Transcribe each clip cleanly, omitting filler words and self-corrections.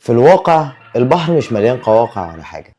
في الواقع البحر مش مليان قواقع ولا حاجة.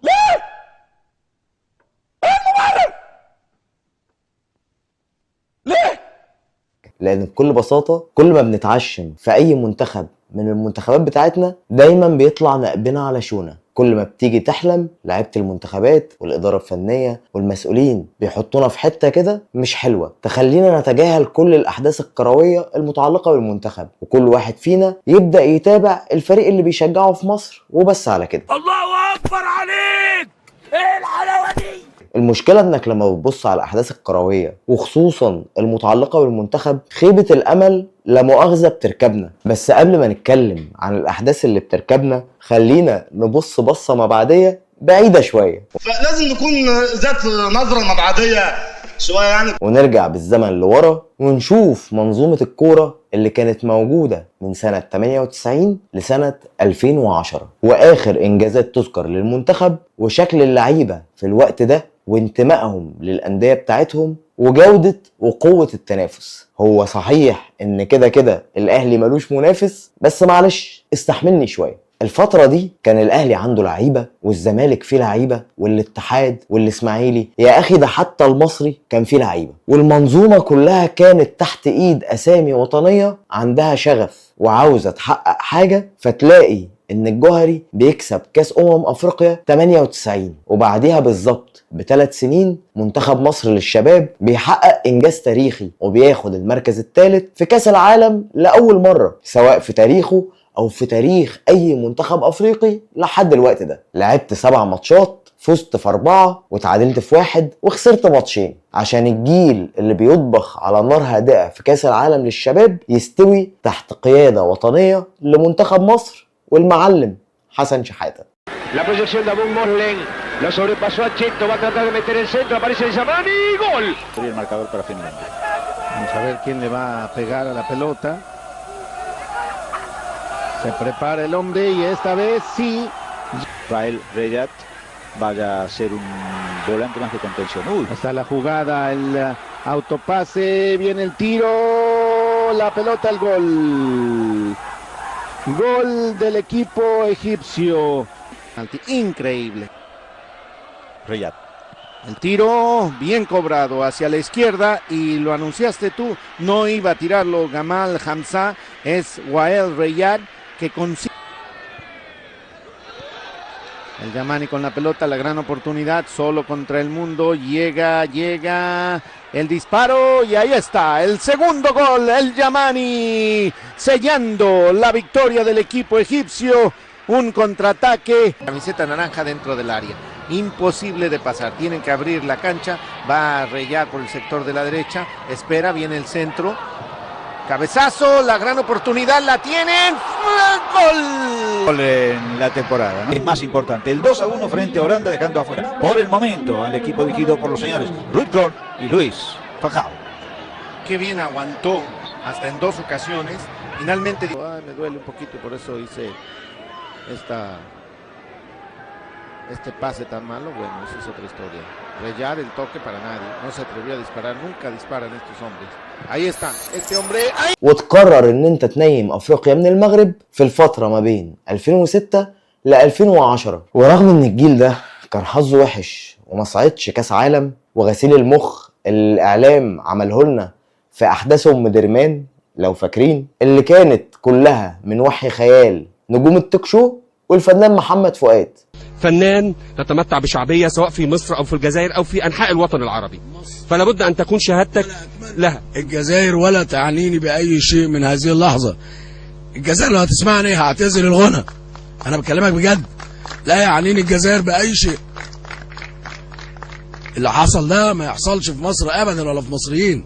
لأن بكل بساطة كل ما بنتعشم في أي منتخب من المنتخبات بتاعتنا دايما بيطلع نقبنا على شونة. كل ما بتيجي تحلم لعيبة المنتخبات والإدارة الفنية والمسؤولين بيحطونا في حتة كده مش حلوة تخلينا نتجاهل كل الأحداث الكروية المتعلقة بالمنتخب، وكل واحد فينا يبدأ يتابع الفريق اللي بيشجعه في مصر وبس على كده. الله أكبر عليك! إيه الحلاوة دي؟ المشكلة انك لما بتبص على الاحداث الكروية وخصوصا المتعلقة بالمنتخب خيبة الامل لا مؤاخذة بتركبنا. بس قبل ما نتكلم عن الاحداث اللي بتركبنا خلينا نبص بصة مبعدية بعيدة شوية، فلازم نكون ذات نظرة مبعدية شوية يعني، ونرجع بالزمن لورا ونشوف منظومة الكورة اللي كانت موجودة من سنة 98 لسنة 2010 واخر انجازات تذكر للمنتخب وشكل اللعيبة في الوقت ده وانتمائهم للأندية بتاعتهم وجودة وقوة التنافس. هو صحيح ان كده الاهلي ملوش منافس، بس معلش استحملني شوية. الفترة دي كان الاهلي عنده لعيبة والزمالك فيه لعيبة والاتحاد والاسماعيلي، يا اخي ده حتى المصري كان فيه لعيبة، والمنظومة كلها كانت تحت ايد اسامي وطنية عندها شغف وعاوزة تحقق حاجة. فتلاقي ان الجوهري بيكسب كاس افريقيا 98 وبعديها بالظبط ب3 سنين منتخب مصر للشباب بيحقق انجاز تاريخي وبياخد المركز الثالث في كاس العالم لاول مرة سواء في تاريخه او في تاريخ اي منتخب افريقي لحد الوقت ده. لعبت 7 ماتشات، فزت في 4 وتعادلت في 1 وخسرت ماتشين عشان الجيل اللي بيطبخ على نار هادئة في كاس العالم للشباب يستوي تحت قيادة وطنية لمنتخب مصر والمعلم حسن شحاتة. La proyección de Abun Moslen lo sobrepasó a Cheto, va a tratar de meter el centro, aparece el Zamani y gol. El marcador para Finlandia. Vamos a ver quién le va a pegar a la pelota. Se prepara el hombre y esta vez sí. Rael Reyat vaya a ser un volante más de contención. Está la jugada, el autopase, viene el tiro, la pelota, el gol. Gol del equipo egipcio. Increíble. Reyat. El tiro bien cobrado hacia la izquierda y lo anunciaste tú, no iba a tirarlo Gamal Hamza, es Wael Reyat que consigue. El Yamani con la pelota, la gran oportunidad, solo contra el mundo, llega el disparo y ahí está, el segundo gol, el Yamani sellando la victoria del equipo egipcio, un contraataque. Camiseta naranja dentro del área, imposible de pasar, tienen que abrir la cancha, va a Reyat por el sector de la derecha, espera, viene el centro. Cabezazo, la gran oportunidad la tienen. ¡Gol! Gol en la temporada, ¿no? Es más importante, el 2-1 frente a Holanda dejando afuera por el momento al equipo dirigido por los señores Ruud y Luis Fajao. Qué bien aguantó hasta en 2 ocasiones. Finalmente me duele un poquito y por eso hice este pase tan malo. Bueno, eso es otra historia. Reyat el toque para nadie, no se atrevió a disparar, nunca disparan estos hombres. Ahí está, este hombre. ¡Ay! وتقرر ان انت تنيم افريقيا من المغرب في الفترة ما بين 2006 ل 2010. ورغم ان الجيل ده كان حظه وحش وما صعدش كاس عالم، وغسيل المخ اللي الاعلام عمله لنا في احداث درمان لو فاكرين اللي كانت كلها من وحي خيال نجوم التوك شو والفنان محمد فؤاد، فنان تتمتع بشعبية سواء في مصر أو في الجزائر أو في أنحاء الوطن العربي، فلا بد أن تكون شهادتك لها. الجزائر ولا تعنيني بأي شيء من هذه اللحظة. الجزائر لو هتسمعني هعتزل الغنى، أنا بكلمك بجد، لا يعنيني الجزائر بأي شيء. اللي حصل ده ما يحصلش في مصر أبدا ولا في مصريين.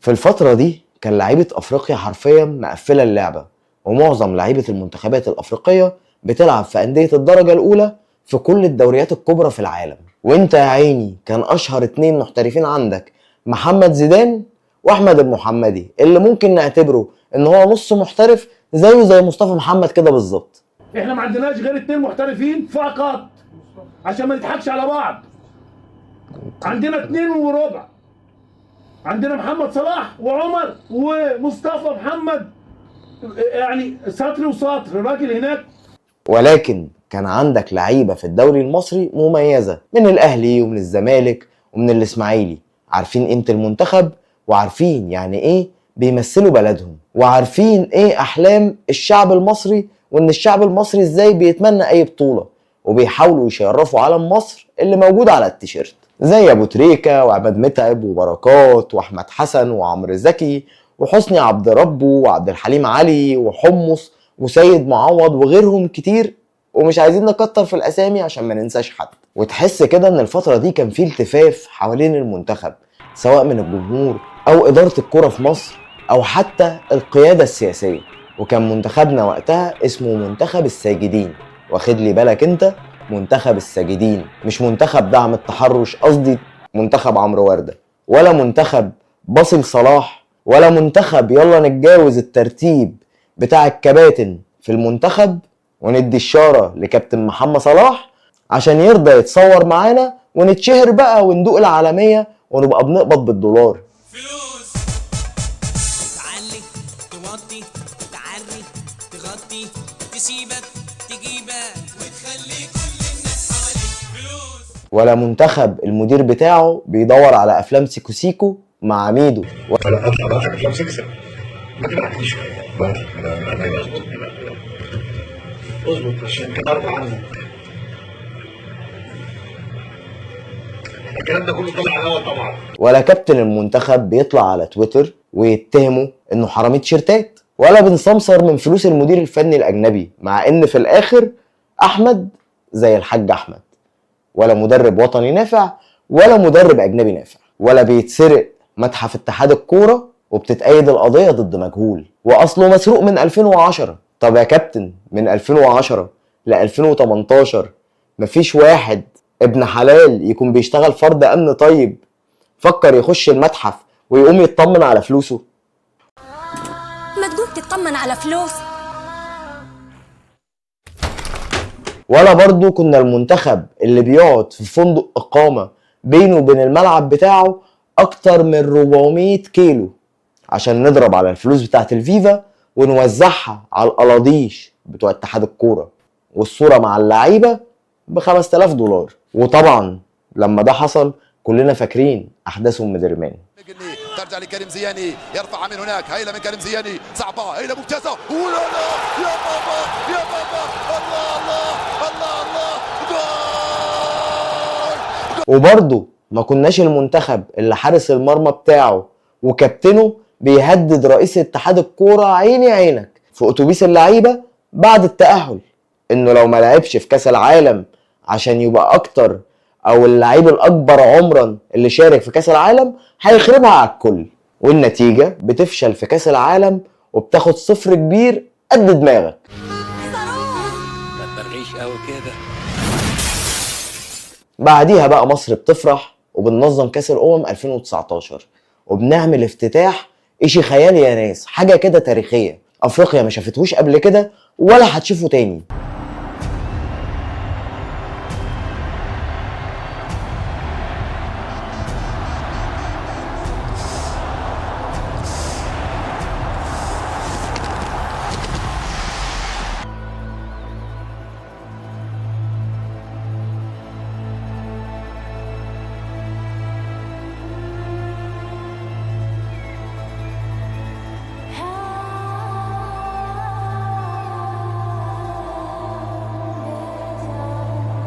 في الفترة دي كان لعيبة أفريقيا حرفيا مقفلة اللعبة، ومعظم لعيبة المنتخبات الأفريقية بتلعب في أندية الدرجة الأولى في كل الدوريات الكبرى في العالم. وانت يا عيني كان اشهر 2 محترفين عندك محمد زيدان واحمد المحمدي، اللي ممكن نعتبره ان هو نص محترف زيه زي مصطفى محمد كده بالظبط. احنا ما عندناش غير 2 محترفين فقط عشان ما نضحكش على بعض. عندنا 2 وربع، عندنا محمد صلاح وعمر ومصطفى محمد، يعني سطر وسطر. الراجل هناك ولكن كان عندك لعيبة في الدوري المصري مميزة من الأهلي ومن الزمالك ومن الإسماعيلي، عارفين قيمة المنتخب وعارفين يعني إيه بيمثلوا بلدهم، وعارفين إيه أحلام الشعب المصري، وإن الشعب المصري إزاي بيتمنى أي بطولة وبيحاولوا يشرفوا علم مصر اللي موجود على التيشيرت، زي أبو تريكة وعماد متعب وبركات وأحمد حسن وعمرو زكي وحسني عبد ربه وعبد الحليم علي وحمص وسيد معوض وغيرهم كتير، ومش عايزين نكتر في الأسامي عشان ما ننساش حد. وتحس كده إن الفترة دي كان فيه التفاف حوالين المنتخب، سواء من الجمهور أو إدارة الكرة في مصر أو حتى القيادة السياسية. وكان منتخبنا وقتها اسمه منتخب الساجدين، واخد لي بالك انت؟ منتخب الساجدين، مش منتخب دعم التحرش، قصدي منتخب عمرو وردة، ولا منتخب باصي لصلاح، ولا منتخب يلا نتجاوز الترتيب بتاع الكباتن في المنتخب وندي الشارة لكابتن محمد صلاح عشان يرضى يتصور معانا ونتشهر بقى وندوق العالمية ونبقى بنقبض بالدولار. فلوس تعلي توطي تعري تغطي تسيبك تجيبك وتخلي كل الناس حواليك. فلوس ولا منتخب المدير بتاعه بيدور على افلام سيكو سيكو مع ميدو ولا اطلع بقى افلام سكسر، ما تبعتليش بقى اظبط عشان ارفع عنك الكلام ده كله طلع على الهوا طبعا. ولا كابتن المنتخب بيطلع على تويتر ويتهمه انه حرامي تيشيرتات، ولا بنسمسر من فلوس المدير الفني الاجنبي، مع ان في الاخر احمد زي الحاج احمد، ولا مدرب وطني نافع ولا مدرب اجنبي نافع. ولا بيتسرق متحف اتحاد الكوره وبتتأيد القضيه ضد مجهول واصله مسروق من 2010. طب يا كابتن من 2010 ل 2018 مفيش واحد ابن حلال يكون بيشتغل فرد امن طيب فكر يخش المتحف ويقوم يطمن على فلوسه؟ ما تقوم تطمن على فلوس. ولا برضو كنا المنتخب اللي بيقعد في فندق اقامة بينه وبين الملعب بتاعه اكتر من 400 كيلو عشان نضرب على الفلوس بتاعت الفيفا ونوزعها على القلاضيش بتوع اتحاد الكورة، والصورة مع اللعيبة ب$5000. وطبعا لما ده حصل كلنا فاكرين احداث ام درمان. ترجع لكريم زياني، يرفع من هناك، هيله من كريم زياني، صعبه، هيله ممتازه، ولا لا يا بابا يا بابا، الله الله الله الله، جول. وبرضه ما كناش المنتخب اللي حارس المرمى بتاعه وكابتنه بيهدد رئيس اتحاد الكوره عيني عينك في اتوبيس اللعيبه بعد التأهل انه لو ما لعبش في كاس العالم عشان يبقى اكتر او اللعيب الاكبر عمرا اللي شارك في كاس العالم هيخربها على الكل، والنتيجة بتفشل في كاس العالم وبتاخد صفر كبير قد دماغك. ما تبرغيش قوي كده. بعديها بقى مصر بتفرح وبننظم كاس الامم 2019 وبنعمل افتتاح اشي خيالي يا ناس، حاجة كده تاريخية افريقيا ما شافتهوش قبل كده ولا هتشوفه تاني.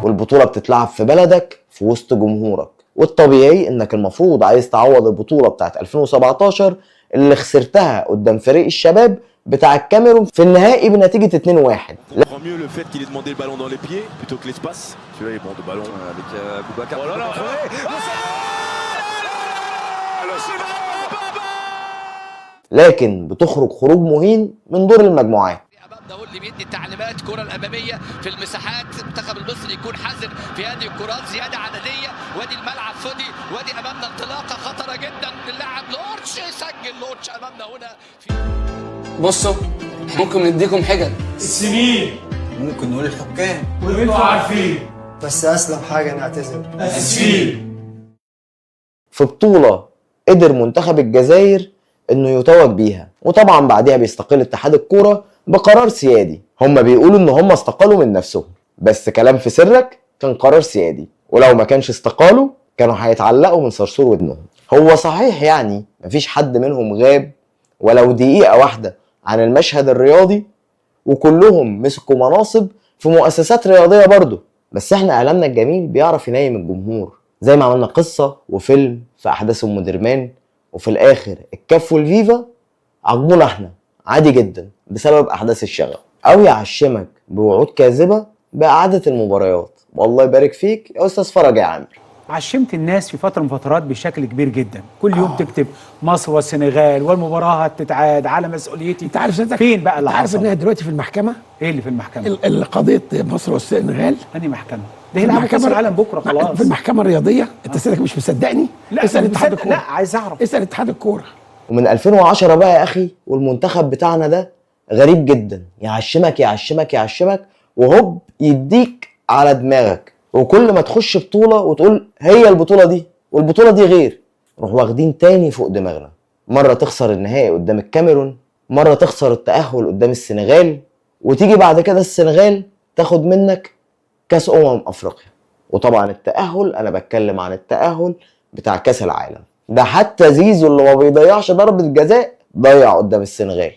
والبطولة بتتلعب في بلدك في وسط جمهورك، والطبيعي انك المفروض عايز تعوض البطولة بتاعت 2017 اللي خسرتها قدام فريق الشباب بتاع الكاميرون في النهائي بنتيجة 2-1. لكن بتخرج خروج مهين من دور المجموعات. ده هو اللي بيدي التعليمات، الكره الاماميه في المساحات، المنتخب المصري يكون حذر في هذه الكرات، زياده عدديه، وادي الملعب فاضي، وادي امامنا انطلاقه خطره جدا من اللاعب لورتش، يسجل لورتش امامنا هنا بصوا ممكن نديكم حجج السنين، ممكن نقول الحكام وانتوا عارفين، بس اسلم حاجه نعتذر اسفين. في بطولة قدر منتخب الجزائر انه يتوج بيها، وطبعا بعدها بيستقل اتحاد الكورة بقرار سيادي هما بيقولوا ان هما استقالوا من نفسهم، بس كلام في سرك كان قرار سيادي، ولو ما كانش استقالوا كانوا هيتعلقوا من صرصور ودنهم. هو صحيح يعني مفيش حد منهم غاب ولو دقيقة واحدة عن المشهد الرياضي، وكلهم مسكوا مناصب في مؤسسات رياضية برضه، بس احنا اعلامنا الجميل بيعرف ينايم الجمهور، زي ما عملنا قصة وفيلم في احداث ام درمان، وفي الاخر الكاف والفيفا عجبونا احنا عادي جدا بسبب احداث الشغب، او يعشمك بوعود كاذبة باعادة المباريات. والله يبارك فيك يا استاذ فرج يا عامر. عشمت الناس في فتره من فترات بشكل كبير جدا، كل يوم تكتب مصر والسنغال والمباراه هتتعاد على مسؤوليتي. انت عارف فين بقى اللي حصل؟ عارف حصل؟ انها دلوقتي في المحكمه. ايه اللي في المحكمه؟ قضيه مصر والسنغال. انهي محكمه؟ ده هيلعبوا كاس العالم بكره خلاص. في المحكمه الرياضيه. انت سيدك مش مصدقني؟ لا اسال اتحاد الكوره. لا عايز اعرف. اسال اتحاد الكوره. ومن 2010 بقى يا اخي، والمنتخب بتاعنا ده غريب جدا، يعشمك يعشمك يعشمك وهوب يديك على دماغك، وكل ما تخش بطولة وتقول هي البطولة دي والبطولة دي غير، روح واخدين تاني فوق دماغنا. مرة تخسر النهائي قدام الكاميرون، مرة تخسر التأهل قدام السنغال، وتيجي بعد كده السنغال تاخد منك كاس افريقيا. وطبعا التأهل انا بتكلم عن التأهل بتاع كاس العالم ده، حتى زيزو اللي ما بيضيعش ضربة جزاء ضيع قدام السنغال،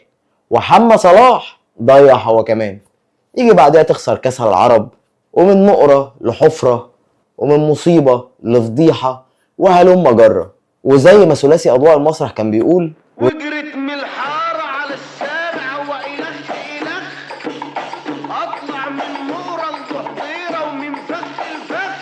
وحمد صلاح ضيع هو كمان. يجي بعدها تخسر كاس العرب، ومن نقرة لحفرة، ومن مصيبة لفضيحة، وهلم جرة. وزي ما ثلاثي أضواء المسرح كان بيقول، وجرت من الحارة على الشارع وإلخ أطلع من نقرة لضحضيرة ومن فخ لفخ،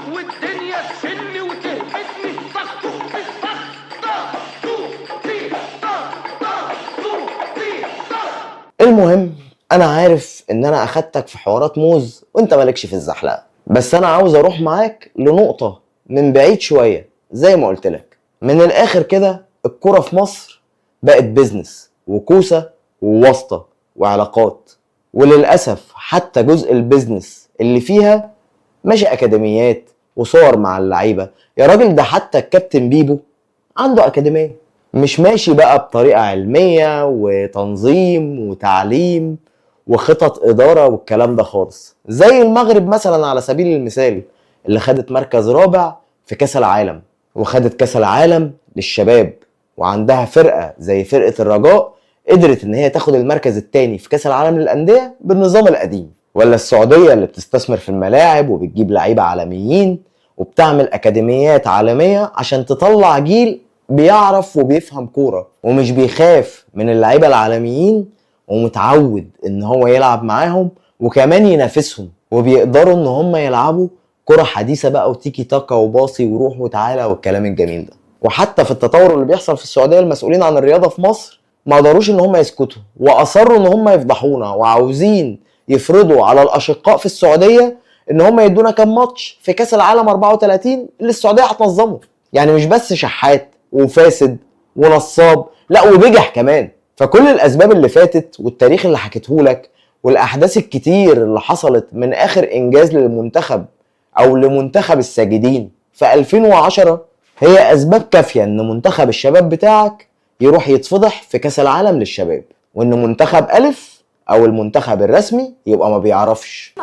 والدنيا تشني وتهبطني طخ طخ في طخ طخ طخ في طخ طخ طخ في طخ. المهم انا عارف ان انا اخدتك في حوارات موز وانت مالكش في الزحلقه، بس انا عاوز اروح معاك لنقطه من بعيد شويه. زي ما قلت لك من الاخر كده، الكوره في مصر بقت بيزنس وكوسه وواسطه وعلاقات، وللاسف حتى جزء البيزنس اللي فيها ماشي اكاديميات وصور مع اللعيبه. يا راجل ده حتى الكابتن بيبو عنده اكاديميه، مش ماشي بقى بطريقه علميه وتنظيم وتعليم وخطط إدارة والكلام ده خالص. زي المغرب مثلا على سبيل المثال، اللي خدت مركز رابع في كاس العالم، وخدت كاس العالم للشباب، وعندها فرقة زي فرقة الرجاء قدرت ان هي تاخد المركز الثاني في كاس العالم للأندية بالنظام القديم. ولا السعودية اللي بتستثمر في الملاعب وبتجيب لعيبة عالميين وبتعمل أكاديميات عالمية عشان تطلع جيل بيعرف وبيفهم كورة ومش بيخاف من اللعيبة العالميين، ومتعود ان هو يلعب معاهم وكمان ينافسهم، وبيقدروا ان هم يلعبوا كرة حديثة بقى وتيكي تاكا وباصي وروح وتعالى والكلام الجميل ده. وحتى في التطور اللي بيحصل في السعودية، المسؤولين عن الرياضة في مصر ما قدروش ان هم يسكتوا، واصروا ان هم يفضحونا، وعاوزين يفرضوا على الاشقاء في السعودية ان هم يدونا كام ماتش في كاس العالم 34 اللي السعودية هتنظمه. يعني مش بس شحات وفاسد ونصاب، لا وبجح كمان. فكل الاسباب اللي فاتت والتاريخ اللي حكيتهولك والاحداث الكتير اللي حصلت من اخر انجاز للمنتخب او لمنتخب الساجدين في 2010 هي اسباب كافية ان منتخب الشباب بتاعك يروح يتفضح في كاس العالم للشباب، وان منتخب الف او المنتخب الرسمي يبقى ما بيعرفش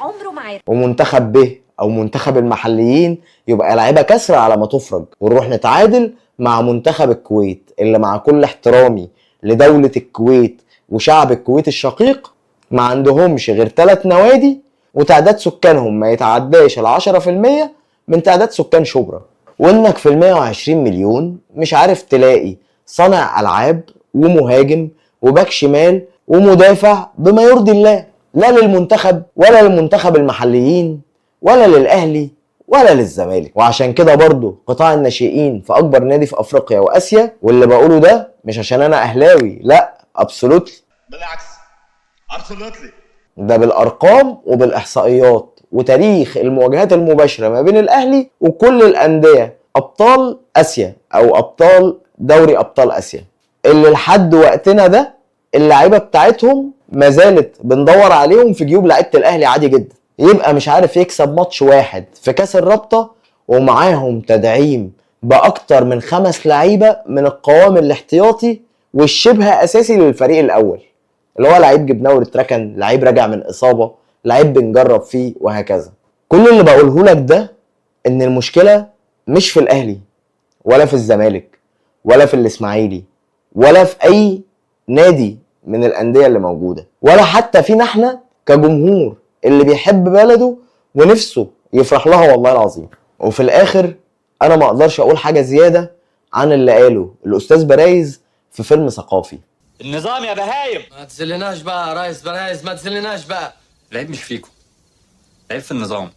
عمره ما عارف، ومنتخب ب او منتخب المحليين يبقى لعيبه كسر على ما تفرج، ونروح نتعادل مع منتخب الكويت اللي مع كل احترامي لدولة الكويت وشعب الكويت الشقيق ما عندهمش غير 3 نوادي وتعداد سكانهم ما يتعداش 10% من تعداد سكان شبرا، وانك في 120 مليون مش عارف تلاقي صانع العاب ومهاجم وباك شمال ومدافع بما يرضي الله، لا للمنتخب ولا للمنتخب المحليين ولا للاهلي ولا للزمالك. وعشان كده برضو قطاع الناشئين في اكبر نادي في افريقيا واسيا، واللي بقوله ده مش عشان انا اهلاوي، لا ابسولوتلي، بالعكس ابسولوتلي، ده بالارقام وبالاحصائيات وتاريخ المواجهات المباشره ما بين الاهلي وكل الانديه ابطال اسيا او ابطال دوري ابطال اسيا، اللي لحد وقتنا ده اللعيبه بتاعتهم ما زالت بندور عليهم في جيوب لعيبه الاهلي عادي جدا. يبقى مش عارف يكسب ماتش واحد في كاس الرابطه ومعاهم تدعيم باكتر من 5 لعيبه من القوام الاحتياطي والشبه اساسي للفريق الاول. اللي هو لعيب جبناه واتركن، لعيب راجع من اصابه، لعيب بنجرب فيه وهكذا. كل اللي بقوله لك ده ان المشكله مش في الاهلي ولا في الزمالك ولا في الاسماعيلي ولا في اي نادي من الانديه اللي موجوده، ولا حتى فينا احنا كجمهور اللي بيحب بلده ونفسه يفرح لها والله العظيم. وفي الاخر انا ما اقدرش اقول حاجه زياده عن اللي قاله الاستاذ برايز في فيلم ثقافي. النظام يا بهايم. ما تزلناش بقى يا ريس برايز، ما تزلناش بقى. العيب مش فيكم، العيب في النظام.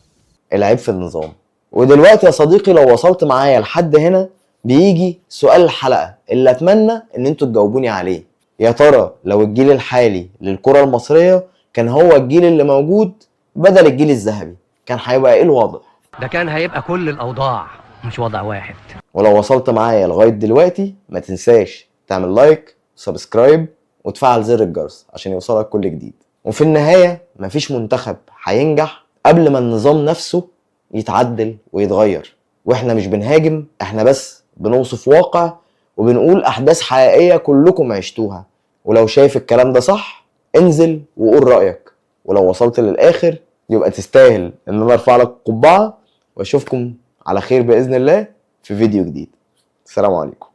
العيب في النظام. ودلوقتي يا صديقي لو وصلت معايا لحد هنا بيجي سؤال الحلقه اللي اتمنى ان انتوا تجاوبوني عليه. يا ترى لو الجيل الحالي للكره المصريه كان هو الجيل اللي موجود بدل الجيل الذهبي، كان هيبقى ايه الوضع؟ ده كان هيبقى كل الاوضاع مش وضع واحد. ولو وصلت معايا لغايه دلوقتي ما تنساش تعمل لايك وسبسكرايب وتفعل زر الجرس عشان يوصلك كل جديد. وفي النهايه مفيش منتخب هينجح قبل ما النظام نفسه يتعدل ويتغير. واحنا مش بنهاجم، احنا بس بنوصف واقع وبنقول احداث حقيقيه كلكم عشتوها. ولو شايف الكلام ده صح انزل وقول رايك، ولو وصلت للاخر يبقى تستاهل ان انا ارفع لك قبعه. واشوفكم على خير باذن الله في فيديو جديد. السلام عليكم.